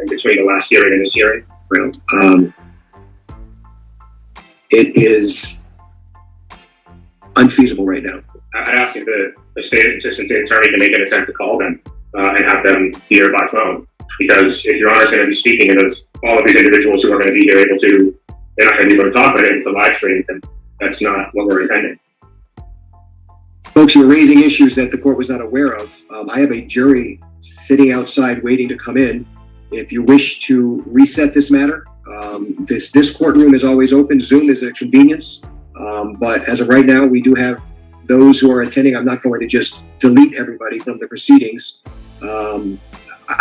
in between the last hearing and this hearing? Well, it is unfeasible right now. I'd ask if the state assistant attorney can make an attempt to call them and have them here by phone. Because if Your Honor's going to be speaking and all of these individuals who are going to be here they're not going to be able to talk, but able to live stream, then that's not what we're intending. Folks, you're raising issues that the court was not aware of. I have a jury sitting outside waiting to come in. If you wish to reset this matter, this courtroom is always open. Zoom is a convenience. But as of right now, we do have those who are attending. I'm not going to just delete everybody from the proceedings.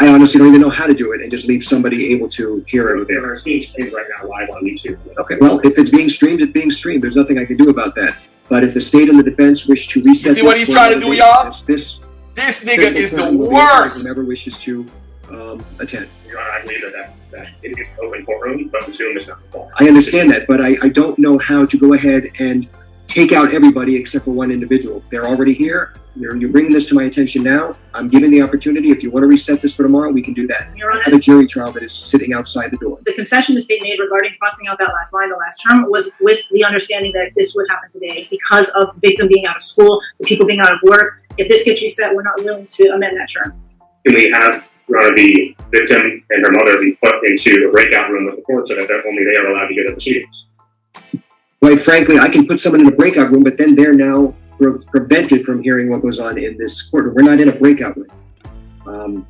I honestly don't even know how to do it and just leave somebody able to hear everything. It's being streamed right now live on YouTube. Okay, well, if it's being streamed, it's being streamed. There's nothing I can do about that. But if the state and the defense wish to reset, see what he's trying to do, y'all? This nigga is the worst. Whoever wishes to attend. Your Honor, I believe that it is open courtroom, but the Zoom is not the fault. I understand that, but I don't know how to go ahead and take out everybody except for one individual. They're already here. You're bringing this to my attention now. I'm giving the opportunity. If you want to reset this for tomorrow, we can do that. Your Honor, I have a jury trial that is sitting outside the door. the concession the state made regarding crossing out that last line, the last term, was with the understanding that this would happen today because of the victim being out of school, the people being out of work. If this gets reset, we're not willing to amend that term. Can we have the victim and her mother be put into a breakout room with the court so that only they are allowed to get the proceedings? Quite frankly, I can put someone in a breakout room, but then they're now prevented from hearing what goes on in this courtroom. We're not in a breakout room.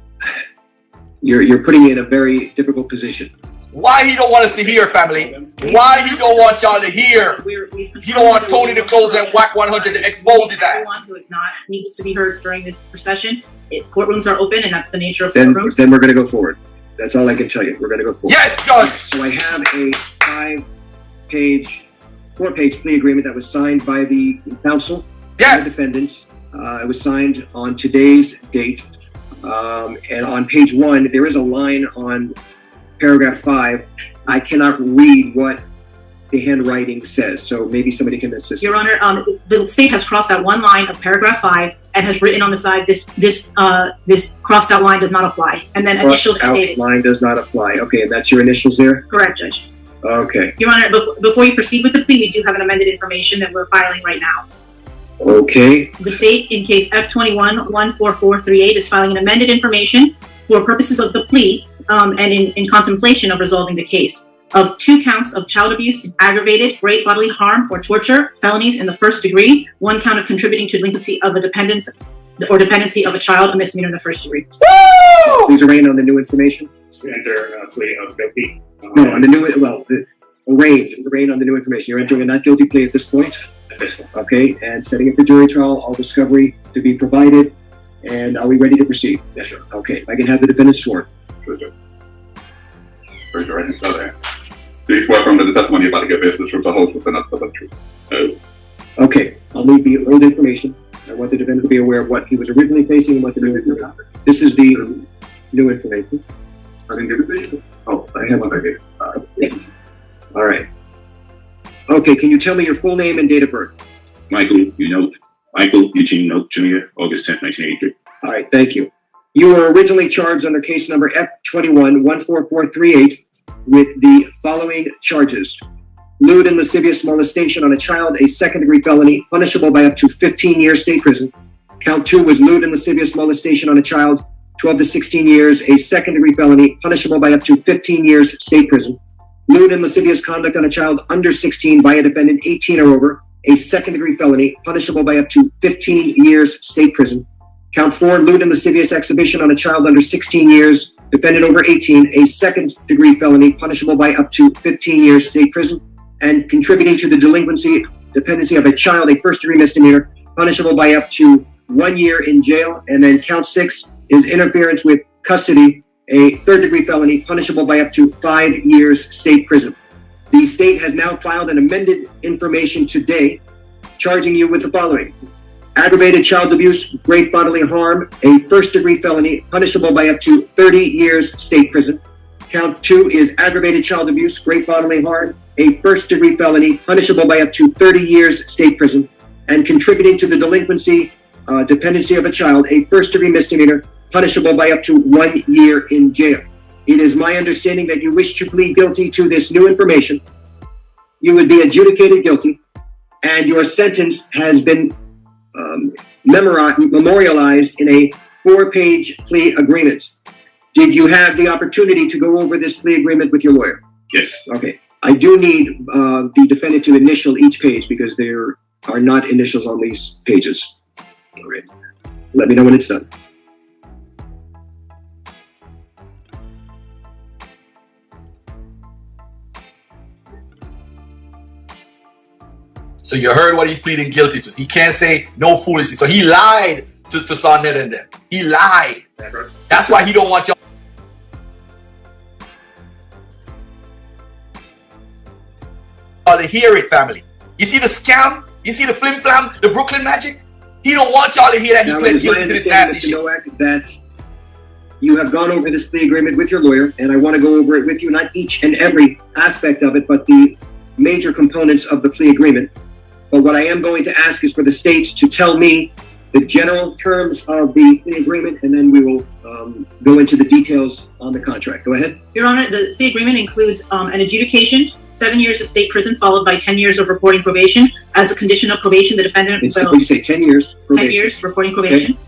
You're putting me in a very difficult position. Why he don't want us to hear, family? Why he don't want y'all to hear? He don't want Tony to close and whack 100 to expose his ass. Everyone who is not needed to be heard during this procession. Courtrooms are open, and that's the nature of Then courtrooms. we're going to go forward. That's all I can tell you. We're going to go forward. Yes, Judge. So I have a 4-page plea agreement that was signed by the counsel and the defendants. It was signed on today's date. And on page 1, there is a line on paragraph 5. I cannot read what the handwriting says, so maybe somebody can assist. Your Honor, the state has crossed out one line of paragraph 5 and has written on the side, this crossed out line does not apply. And then initialed and dated. Line does not apply. Okay, and that's your initials there? Correct, Judge. Okay. Your Honor, before you proceed with the plea, we do have an amended information that we're filing right now. Okay. The state, in case F21-14438, is filing an amended information for purposes of the plea and in contemplation of resolving the case of 2 counts of child abuse, aggravated, great bodily harm, or torture, felonies in the first degree, 1 count of contributing to delinquency of a dependent or dependency of a child, a misdemeanor in the first degree. Woo! Please arraign on the new information. Enter a plea of guilty. No, on the new, arraign on the new information. You're entering a not guilty plea at this point. At this point. Okay, and setting up the jury trial, all discovery to be provided. And are we ready to proceed? Yes, sir. Okay, I can have the defendant sworn. Raise your right hand, brother. Please swear from the testimony about to give this the truth, the whole truth, and nothing but the truth. Okay, I'll need the old information. I want the defendant to be aware of what he was originally facing and what the new information. This is the new information. I didn't give it to you. Oh, I have one right here. All right. Okay, can you tell me your full name and date of birth? Michael Eugene Noak Jr., August 10th, 1983. All right, thank you. You were originally charged under case number F21-14438 with the following charges: lewd and lascivious molestation on a child, a second-degree felony, punishable by up to 15 years state prison. Count 2 was lewd and lascivious molestation on a child, 12 to 16 years, a second-degree felony, punishable by up to 15 years state prison. Lewd and lascivious conduct on a child under 16 by a defendant 18 or over, a second-degree felony, punishable by up to 15 years state prison. Count 4, lewd and lascivious exhibition on a child under 16 years, defendant over 18, a second-degree felony, punishable by up to 15 years state prison. And contributing to the dependency of a child, a first-degree misdemeanor, punishable by up to 1 year in jail. And then count 6 is interference with custody, a third-degree felony, punishable by up to 5 years state prison. The state has now filed an amended information today, charging you with the following: aggravated child abuse, great bodily harm, a first-degree felony, punishable by up to 30 years state prison. Count 2 is aggravated child abuse, great bodily harm, a first-degree felony, punishable by up to 30 years state prison. And contributing to the dependency of a child, a first-degree misdemeanor, punishable by up to 1 year in jail. it is my understanding that you wish to plead guilty to this new information. You would be adjudicated guilty, and your sentence has been memorialized in a 4-page plea agreement. Did you have the opportunity to go over this plea agreement with your lawyer? Yes. Okay. I do need the defendant to initial each page because there are not initials on these pages. All right. Let me know when it's done. So you heard what he's pleading guilty to. He can't say no foolishness. So he lied to Sonnet and them. He lied. That's why he don't want y'all to hear it, family. You see the scam? You see the flim flam? The Brooklyn magic? He don't want y'all to hear that he Now, pleaded guilty to this nasty shit. Noak, that you have gone over this plea agreement with your lawyer, and I want to go over it with you, not each and every aspect of it, but the major components of the plea agreement. But what I am going to ask is for the state to tell me the general terms of the plea agreement, and then we will go into the details on the contract. Go ahead. Your Honor, the plea agreement includes an adjudication, 7 years of state prison followed by 10 years of reporting probation. As a condition of probation, the defendant It's, will... what you say, 10 years probation. 10 years reporting probation. Okay.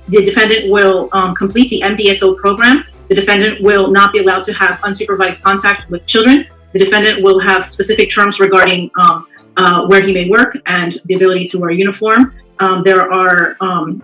The defendant will complete the MDSO program. The defendant will not be allowed to have unsupervised contact with children. The defendant will have specific terms regarding where he may work and the ability to wear a uniform. There are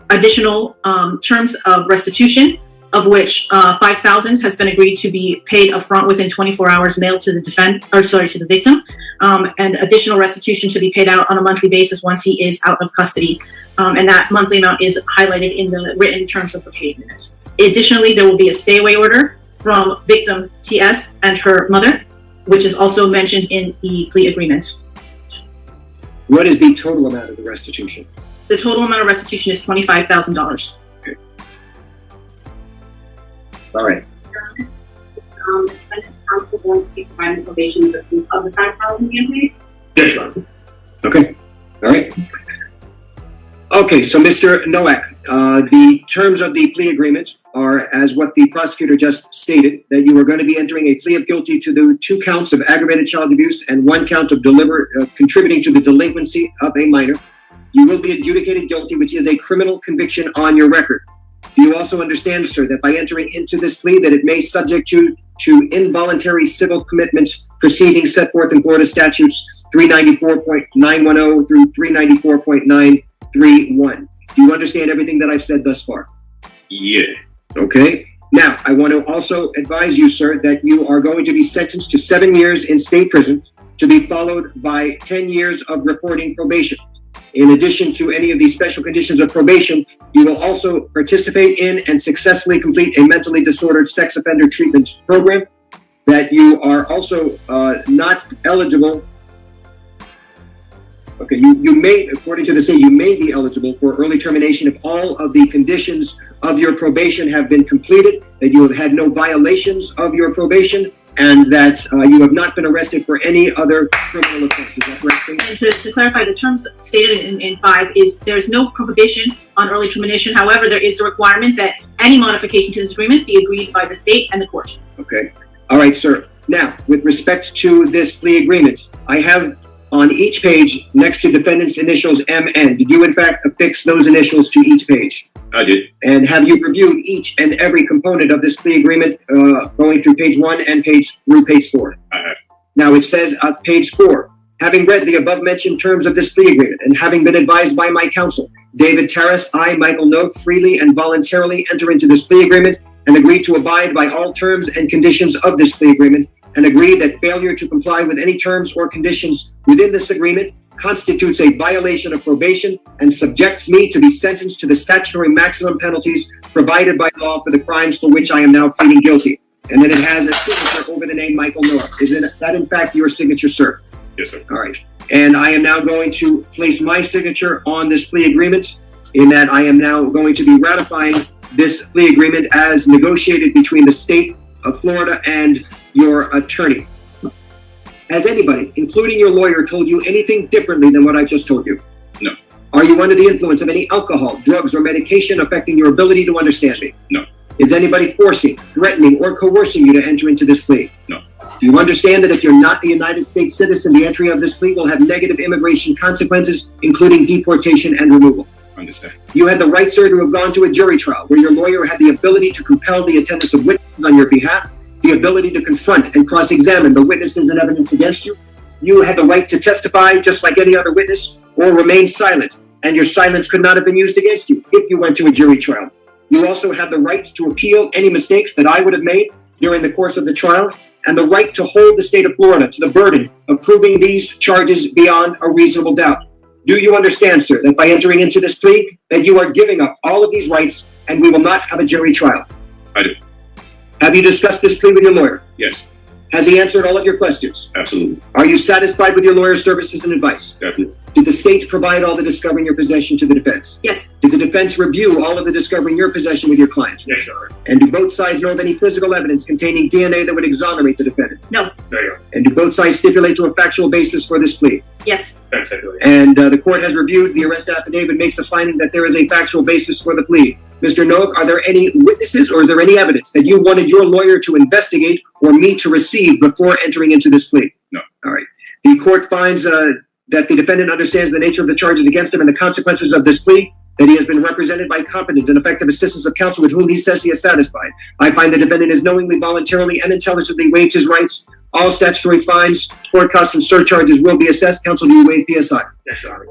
additional terms of restitution, of which $5,000 has been agreed to be paid upfront within 24 hours, mailed to the to the victim, and additional restitution should be paid out on a monthly basis once he is out of custody, and that monthly amount is highlighted in the written terms of the plea agreement. Additionally, there will be a stay-away order from victim TS and her mother, which is also mentioned in the plea agreement. What is the total amount of the restitution? The total amount of restitution is $25,000. Okay. All right. Counsel going to be providing probation of the $5,000 again, Yes, Your Honor. Okay. All right. Okay, so Mr. Noak, the terms of the plea agreement are as what the prosecutor just stated, that you are going to be entering a plea of guilty to the 2 counts of aggravated child abuse and 1 count of contributing to the delinquency of a minor. You will be adjudicated guilty, which is a criminal conviction on your record. Do you also understand, sir, that by entering into this plea that it may subject you to involuntary civil commitment proceedings set forth in Florida statutes 394.910 through 394.931? Do you understand everything that I've said thus far? Yeah. Okay. Now, I want to also advise you, sir, that you are going to be sentenced to 7 years in state prison to be followed by 10 years of reporting probation. In addition to any of these special conditions of probation, you will also participate in and successfully complete a mentally disordered sex offender treatment program, that you are also not eligible. Okay, you may, according to the state, you may be eligible for early termination if all of the conditions of your probation have been completed, that you have had no violations of your probation, and that you have not been arrested for any other criminal offense. Is that correct? And to clarify, the terms stated in 5 is there's no prohibition on early termination. However, there is a requirement that any modification to this agreement be agreed by the state and the court. Okay. All right, sir. Now, with respect to this plea agreement, I have on each page next to defendant's initials MN. Did you in fact affix those initials to each page? I did. And have you reviewed each and every component of this plea agreement going through page 1 and through page 4? I have. Now it says on page 4, having read the above mentioned terms of this plea agreement and having been advised by my counsel, David Terrace, I, Michael Noak, freely and voluntarily enter into this plea agreement and agree to abide by all terms and conditions of this plea agreement, and agree that failure to comply with any terms or conditions within this agreement constitutes a violation of probation and subjects me to be sentenced to the statutory maximum penalties provided by law for the crimes for which I am now pleading guilty. And then it has a signature over the name Michael Noak. Is that in fact your signature, sir? Yes, sir. All right. And I am now going to place my signature on this plea agreement, in that I am now going to be ratifying this plea agreement as negotiated between the state of Florida and your attorney. Has anybody, including your lawyer, told you anything differently than what I just told you? No. Are you under the influence of any alcohol, drugs, or medication affecting your ability to understand me? No. Is anybody forcing, threatening, or coercing you to enter into this plea? No. Do you understand that if you're not a United States citizen, the entry of this plea will have negative immigration consequences, including deportation and removal? Understand. You had the right, sir, to have gone to a jury trial where your lawyer had the ability to compel the attendance of witnesses on your behalf, the ability to confront and cross-examine the witnesses and evidence against you. You had the right to testify just like any other witness or remain silent, and your silence could not have been used against you if you went to a jury trial. You also have the right to appeal any mistakes that I would have made during the course of the trial, and the right to hold the state of Florida to the burden of proving these charges beyond a reasonable doubt. Do you understand, sir, that by entering into this plea, that you are giving up all of these rights and we will not have a jury trial? I do. Have you discussed this plea with your lawyer? Yes. Has he answered all of your questions? Absolutely. Are you satisfied with your lawyer's services and advice? Definitely. Did the state provide all the discovery in your possession to the defense? Yes. Did the defense review all of the discovery in your possession with your client? Yes, Your Honor. And do both sides know of any physical evidence containing DNA that would exonerate the defendant? No. There you go. And do both sides stipulate to a factual basis for this plea? Yes. That's it. And the court has reviewed the arrest affidavit, makes a finding that there is a factual basis for the plea. Mr. Noak, are there any witnesses or is there any evidence that you wanted your lawyer to investigate or me to receive before entering into this plea? No. All right. The court finds that the defendant understands the nature of the charges against him and the consequences of this plea, that he has been represented by competent and effective assistance of counsel with whom he says he is satisfied. I find the defendant has knowingly, voluntarily, and intelligently waived his rights. All statutory fines, court costs, and surcharges will be assessed. Counsel, do you waive PSI? Yes, Your Honor.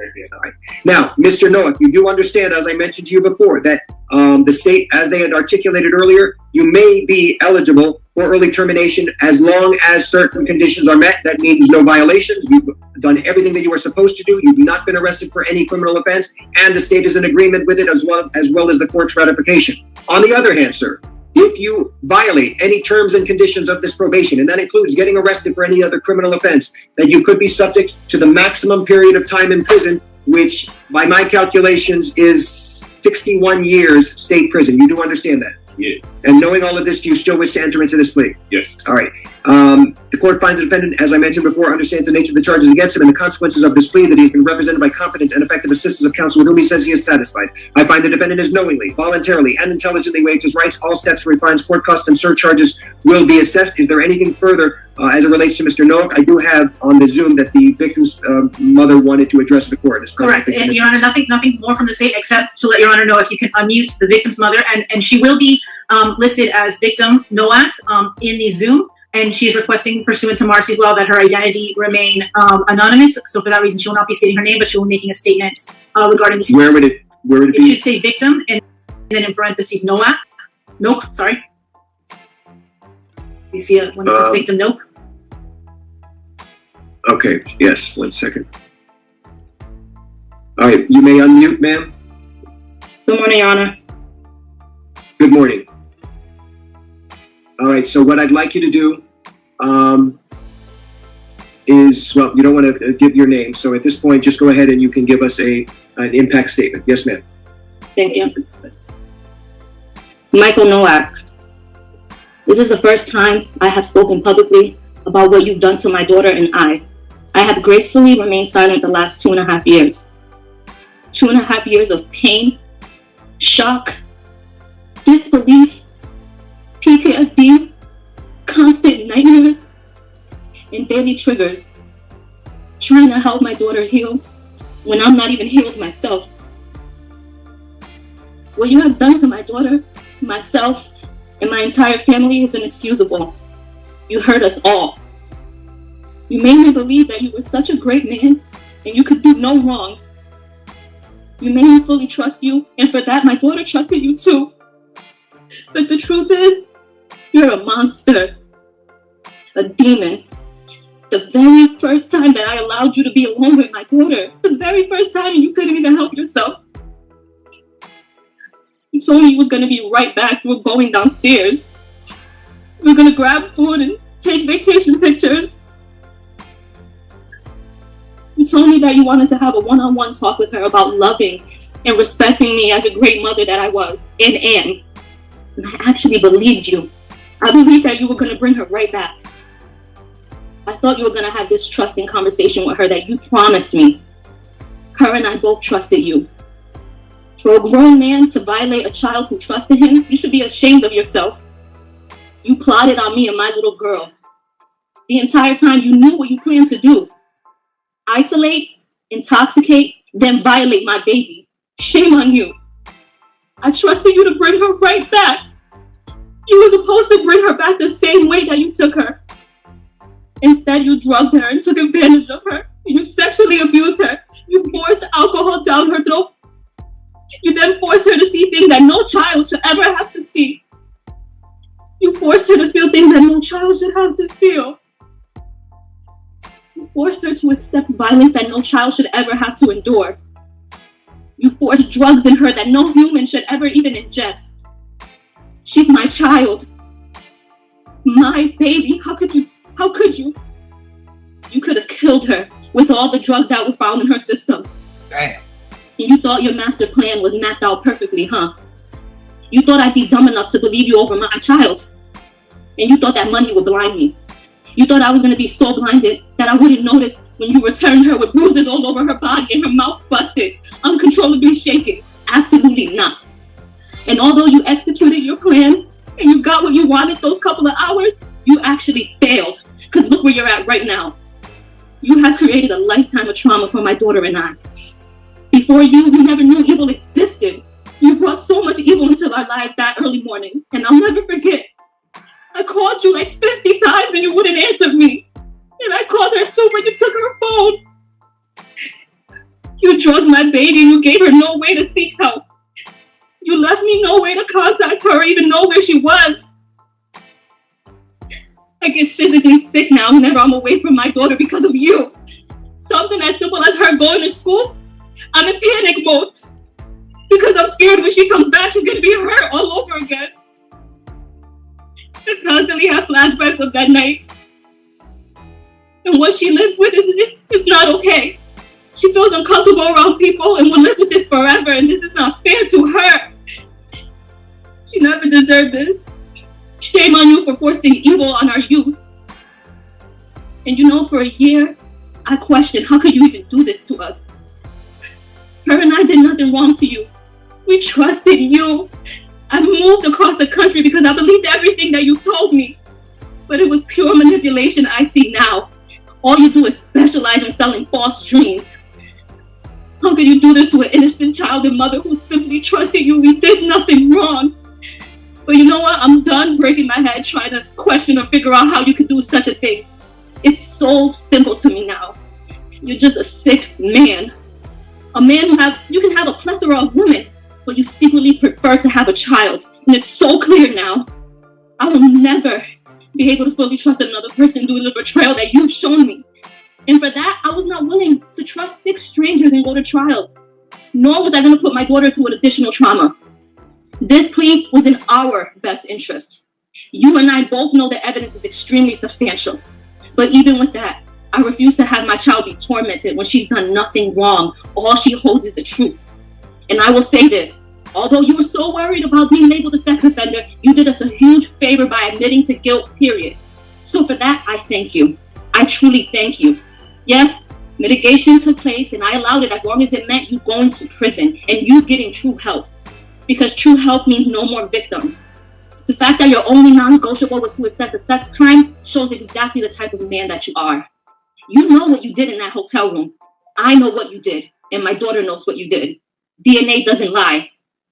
Now, Mr. Noak, you do understand, as I mentioned to you before, that the state, as they had articulated earlier, you may be eligible for early termination as long as certain conditions are met. That means no violations. You've done everything that you were supposed to do. You've not been arrested for any criminal offense, and the state is in agreement with it as well as the court's ratification. On the other hand, sir, if you violate any terms and conditions of this probation, and that includes getting arrested for any other criminal offense, that you could be subject to the maximum period of time in prison, which by my calculations is 61 years state prison. You do understand that? Yeah. And knowing all of this, do you still wish to enter into this plea? Yes. All right. The court finds the defendant, as I mentioned before, understands the nature of the charges against him and the consequences of this plea, that he's been represented by competent and effective assistance of counsel with whom he says he is satisfied. I find the defendant is knowingly, voluntarily, and intelligently waived his rights. All statutory fines, court costs, and surcharges will be assessed. Is there anything further as it relates to Mr. Noak? I do have on the Zoom that the victim's mother wanted to address the court. Correct. And Your Honor, nothing more from the state except to let Your Honor know if you can unmute the victim's mother, and she will be listed as victim Noak in the Zoom, and she is requesting, pursuant to Marcy's law, that her identity remain anonymous. So for that reason, she will not be stating her name, but she will be making a statement regarding the. Where would it It be? should say victim and then in parentheses Noak. Sorry. You see it when it says victim Noak? Okay. Yes. 1 second. All right. You may unmute, ma'am. Good morning, Your Honor. Good morning. All right, so what I'd like you to do is, well, you don't want to give your name, so at this point, just go ahead and you can give us an impact statement. Yes, ma'am. Thank you. Michael Noak. This is the first time I have spoken publicly about what you've done to my daughter and I. I have gracefully remained silent the last 2.5 years. 2.5 years of pain, shock, disbelief, PTSD, constant nightmares, and daily triggers. Trying to help my daughter heal when I'm not even healed myself. What you have done to my daughter, myself, and my entire family is inexcusable. You hurt us all. You made me believe that you were such a great man and you could do no wrong. You made me fully trust you, and for that, my daughter trusted you too. But the truth is, you're a monster, a demon. The very first time that I allowed you to be alone with my daughter, the very first time you couldn't even help yourself, you told me you was going to be right back. You were going downstairs. We were going to grab food and take vacation pictures. You told me that you wanted to have a one-on-one talk with her about loving and respecting me as a great mother that I was and am. And I actually believed you. I believed that you were going to bring her right back. I thought you were going to have this trusting conversation with her that you promised me. Her and I both trusted you. For a grown man to violate a child who trusted him, you should be ashamed of yourself. You plotted on me and my little girl. The entire time you knew what you planned to do. Isolate, intoxicate, then violate my baby. Shame on you. I trusted you to bring her right back. You were supposed to bring her back the same way that you took her. Instead, you drugged her and took advantage of her. You sexually abused her. You forced alcohol down her throat. You then forced her to see things that no child should ever have to see. You forced her to feel things that no child should have to feel. You forced her to accept violence that no child should ever have to endure. You forced drugs in her that no human should ever even ingest. She's my child. My baby. How could you? How could you? You could have killed her with all the drugs that were found in her system. Damn. And you thought your master plan was mapped out perfectly, huh? You thought I'd be dumb enough to believe you over my child. And you thought that money would blind me. You thought I was going to be so blinded that I wouldn't notice when you returned her with bruises all over her body and her mouth busted, uncontrollably shaking. Absolutely not. And although you executed your plan and you got what you wanted those couple of hours, you actually failed. Because look where you're at right now. You have created a lifetime of trauma for my daughter and I. Before you, we never knew evil existed. You brought so much evil into our lives that early morning. And I'll never forget. I called you like 50 times and you wouldn't answer me. And I called her too, but you took her phone. You drugged my baby and you gave her no way to seek help. You left me no way to contact her or even know where she was. I get physically sick now whenever I'm away from my daughter because of you. Something as simple as her going to school, I'm in panic mode. Because I'm scared when she comes back, she's going to be hurt all over again. I constantly have flashbacks of that night. And what she lives with is not okay. She feels uncomfortable around people and will live with this forever, and this is not fair to her. She never deserved this. Shame on you for forcing evil on our youth. And you know, for a year, I questioned, how could you even do this to us? Her and I did nothing wrong to you. We trusted you. I moved across the country because I believed everything that you told me. But it was pure manipulation I see now. All you do is specialize in selling false dreams. How could you do this to an innocent child and mother who simply trusted you? We did nothing wrong. But you know what? I'm done breaking my head trying to question or figure out how you could do such a thing. It's so simple to me now. You're just a sick man. A man you can have a plethora of women, but you secretly prefer to have a child. And it's so clear now. I will never be able to fully trust another person due to the betrayal that you've shown me. And for that, I was not willing to trust 6 strangers and go to trial. Nor was I going to put my daughter through an additional trauma. This plea was in our best interest. You and I both know the evidence is extremely substantial. But even with that, I refuse to have my child be tormented when she's done nothing wrong. All she holds is the truth. And I will say this, although you were so worried about being labeled a sex offender, you did us a huge favor by admitting to guilt, period. So for that, I thank you. I truly thank you. Yes, mitigation took place and I allowed it as long as it meant you going to prison and you getting true help. Because true help means no more victims. The fact that your only non-negotiable was to accept a sex crime shows exactly the type of man that you are. You know what you did in that hotel room. I know what you did, and my daughter knows what you did. DNA doesn't lie.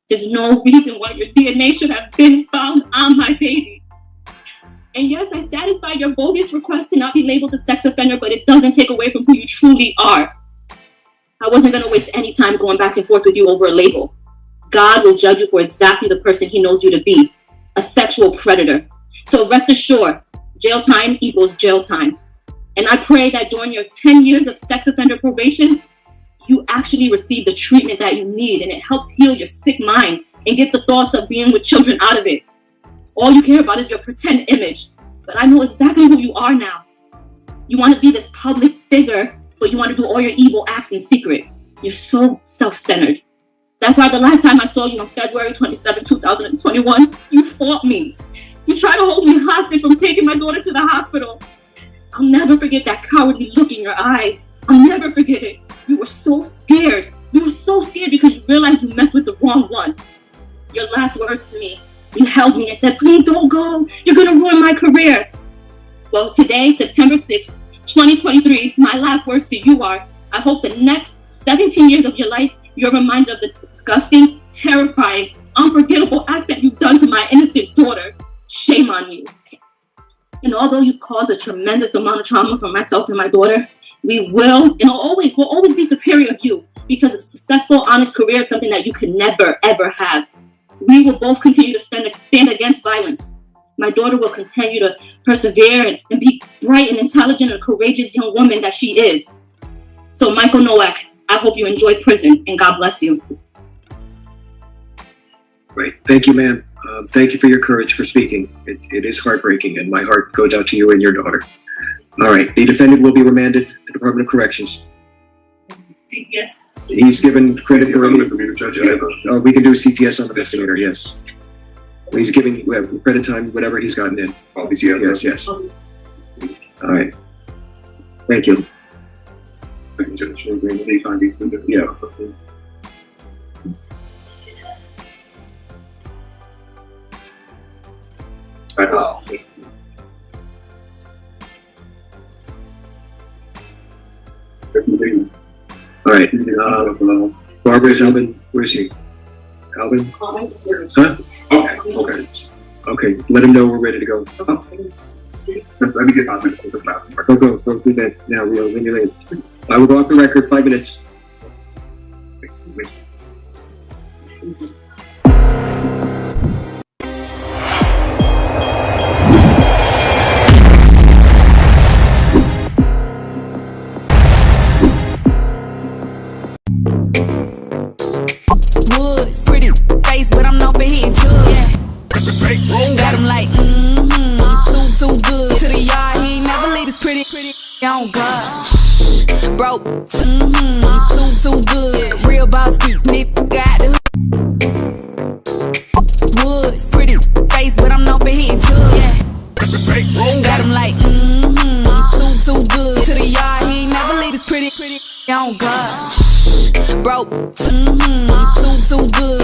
There's no reason why your DNA should have been found on my baby. And yes, I satisfied your bogus request to not be labeled a sex offender, but it doesn't take away from who you truly are. I wasn't going to waste any time going back and forth with you over a label. God will judge you for exactly the person he knows you to be, a sexual predator. So rest assured, jail time equals jail time. And I pray that during your 10 years of sex offender probation, you actually receive the treatment that you need and it helps heal your sick mind and get the thoughts of being with children out of it. All you care about is your pretend image. But I know exactly who you are now. You want to be this public figure, but you want to do all your evil acts in secret. You're so self-centered. That's why the last time I saw you on February 27, 2021, you fought me. You tried to hold me hostage from taking my daughter to the hospital. I'll never forget that cowardly look in your eyes. I'll never forget it. You were so scared. You were so scared because you realized you messed with the wrong one. Your last words to me, you held me and said, please don't go. You're gonna ruin my career. Well, today, September 6th, 2023, my last words to you are, I hope the next 17 years of your life, you're reminded of the disgusting, terrifying, unforgettable act that you've done to my innocent daughter. Shame on you. And although you've caused a tremendous amount of trauma for myself and my daughter, we will and will always be superior of you, because a successful, honest career is something that you can never, ever have. We will both continue to stand against violence. My daughter will continue to persevere and be bright and intelligent and courageous young woman that she is. So Michael Noak, I hope you enjoy prison and God bless you. Right. Thank you, ma'am. Thank you for your courage for speaking. It is heartbreaking, and my heart goes out to you and your daughter. All right. The defendant will be remanded to the Department of Corrections. CPS. He's given credit for any. Misdemeanor judge. Oh, we can do CTS on the misdemeanor, yes. He's giving credit time, whatever he's gotten in. Oh, he's here. Yes. All right. Thank you. Yeah. Oh. All right. Barbara's Alvin. Where's he? Alvin? Huh? Okay. Okay. Let him know we're ready to go. Let me get 5 minutes. Go do that now. When you're late. I will go off the record. 5 minutes. Woods, pretty face, but I'm known for hitting drugs. Got him like, too good. To the yard, he ain't never leave his pretty on God. Broke, too good. Real boss, nigga, got the Woods, pretty face, but I'm known for hitting drugs. Got him like, too good. To the yard, he ain't never leave his pretty on God. Broke, too good.